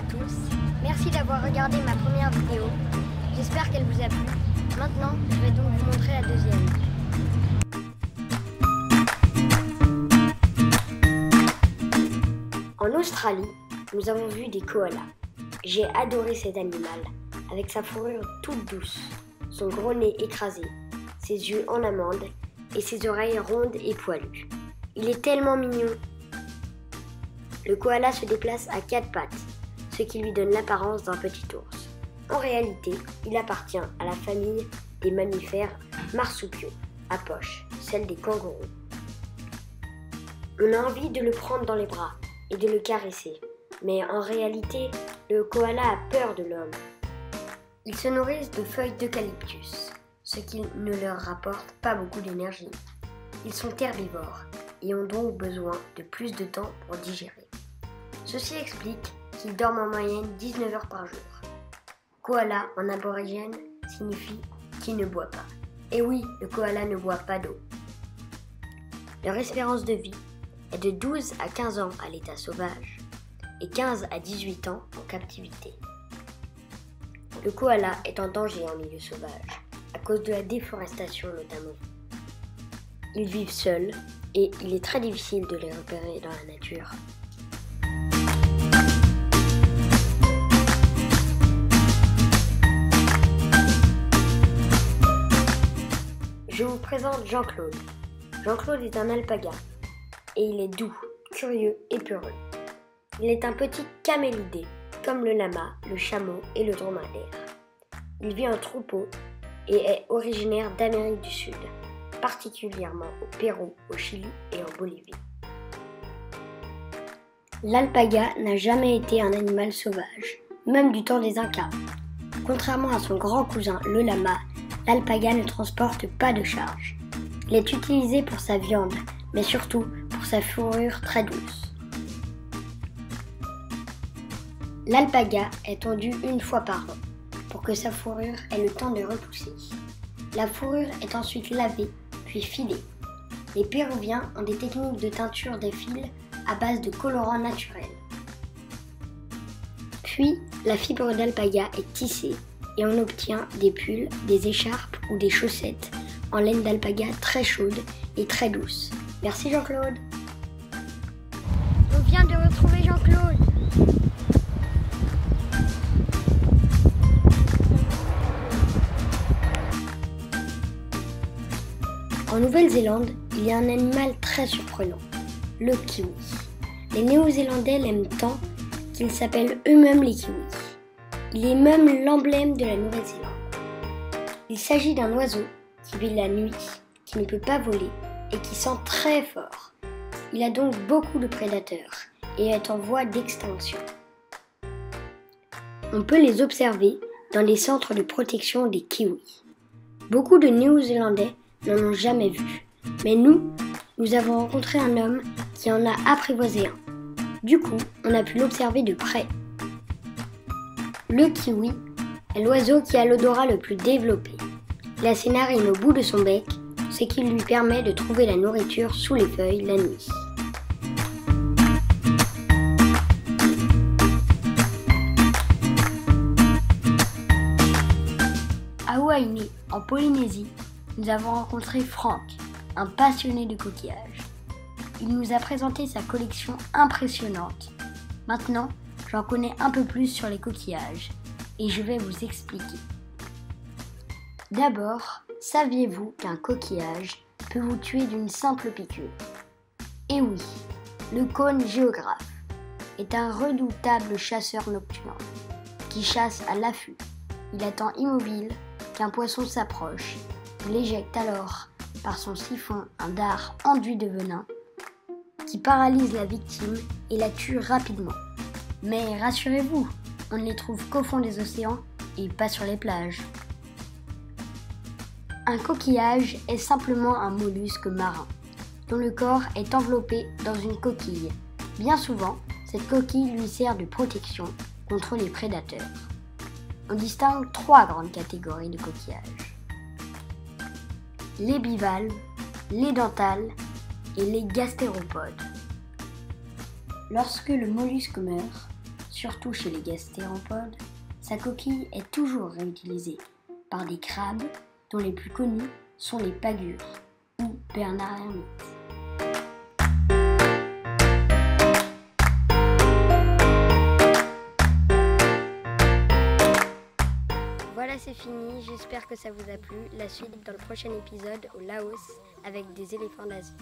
tous, merci d'avoir regardé ma première vidéo. J'espère qu'elle vous a plu. Maintenant, je vais donc vous montrer la deuxième. En Australie, nous avons vu des koalas. J'ai adoré cet animal, avec sa fourrure toute douce, son gros nez écrasé, ses yeux en amande et ses oreilles rondes et poilues. Il est tellement mignon. Le koala se déplace à 4 pattes, ce qui lui donne l'apparence d'un petit ours. En réalité, il appartient à la famille des mammifères marsupiaux, à poche, celle des kangourous. On a envie de le prendre dans les bras et de le caresser, mais en réalité, le koala a peur de l'homme. Ils se nourrissent de feuilles d'eucalyptus, ce qui ne leur rapporte pas beaucoup d'énergie. Ils sont herbivores et ont donc besoin de plus de temps pour digérer. Ceci explique qu'ils dorment en moyenne 19 heures par jour. Koala en aborigène signifie qui ne boit pas. Et oui, le koala ne boit pas d'eau. Leur espérance de vie est de 12 à 15 ans à l'état sauvage et 15 à 18 ans en captivité. Le koala est en danger en milieu sauvage, à cause de la déforestation notamment. Ils vivent seuls et il est très difficile de les repérer dans la nature. Je vous présente Jean-Claude. Jean-Claude est un alpaga et il est doux, curieux et peureux. Il est un petit camélidé, comme le lama, le chameau et le dromadaire. Il vit en troupeau et est originaire d'Amérique du Sud, particulièrement au Pérou, au Chili et en Bolivie. L'alpaga n'a jamais été un animal sauvage, même du temps des Incas. Contrairement à son grand cousin le lama, l'alpaga ne transporte pas de charge. Il est utilisé pour sa viande, mais surtout pour sa fourrure très douce. L'alpaga est tondue une fois par an, pour que sa fourrure ait le temps de repousser. La fourrure est ensuite lavée, puis filée. Les Péruviens ont des techniques de teinture des fils à base de colorants naturels. Puis, la fibre d'alpaga est tissée et on obtient des pulls, des écharpes ou des chaussettes en laine d'alpaga très chaude et très douce. Merci Jean-Claude. On vient de retrouver Jean-Claude. En Nouvelle-Zélande, il y a un animal très surprenant, le kiwi. Les Néo-Zélandais l'aiment tant qu'ils s'appellent eux-mêmes les kiwis. Il est même l'emblème de la Nouvelle-Zélande. Il s'agit d'un oiseau qui vit la nuit, qui ne peut pas voler et qui sent très fort. Il a donc beaucoup de prédateurs et est en voie d'extinction. On peut les observer dans les centres de protection des kiwis. Beaucoup de Néo-Zélandais n'en ont jamais vu, mais nous avons rencontré un homme qui en a apprivoisé un. Du coup, on a pu l'observer de près. Le kiwi est l'oiseau qui a l'odorat le plus développé. Il a ses narines au bout de son bec, ce qui lui permet de trouver la nourriture sous les feuilles la nuit. À Huaïné, en Polynésie, nous avons rencontré Franck, un passionné de coquillages. Il nous a présenté sa collection impressionnante. Maintenant, j'en connais un peu plus sur les coquillages et je vais vous expliquer. D'abord, saviez-vous qu'un coquillage peut vous tuer d'une simple piqûre? Et oui, le cône géographe est un redoutable chasseur nocturne qui chasse à l'affût. Il attend immobile qu'un poisson s'approche. Il éjecte alors par son siphon un dard enduit de venin qui paralyse la victime et la tue rapidement. Mais rassurez-vous, on ne les trouve qu'au fond des océans et pas sur les plages. Un coquillage est simplement un mollusque marin dont le corps est enveloppé dans une coquille. Bien souvent, cette coquille lui sert de protection contre les prédateurs. On distingue 3 grandes catégories de coquillages: les bivalves, les dentales et les gastéropodes. Lorsque le mollusque meurt, surtout chez les gastéropodes, sa coquille est toujours réutilisée par des crabes dont les plus connus sont les pagures ou Bernard Hermite. Voilà, c'est fini, j'espère que ça vous a plu. La suite dans le prochain épisode au Laos avec des éléphants d'Asie.